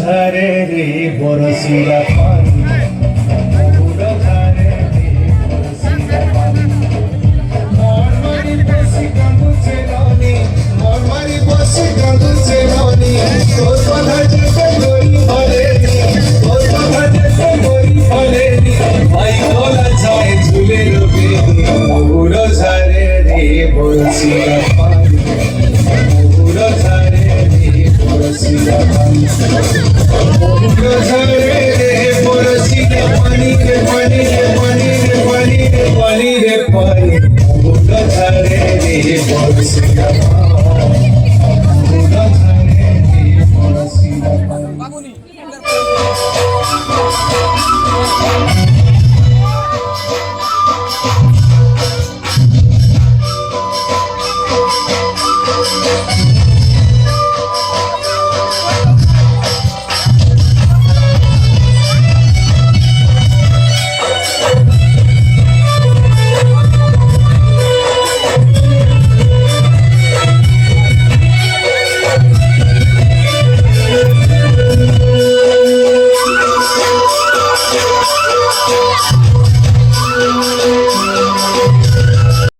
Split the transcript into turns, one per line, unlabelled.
ঝরে রে বরসিয়া পানি মহুর ঝরে রে বরসিয়া পানি মন মারি বসি কাঁদুছে রানী মন মারি বসি কাঁদুছে রানী তোর কথা যেতে গরি হলেনি তোর কথা যেতে গরি হলেনি ভাই বলা যায় ঝুলে রবে মহুর ঝরে রে বরসিয়া পানি মহুর ঝরে রে বরসিয়া পানি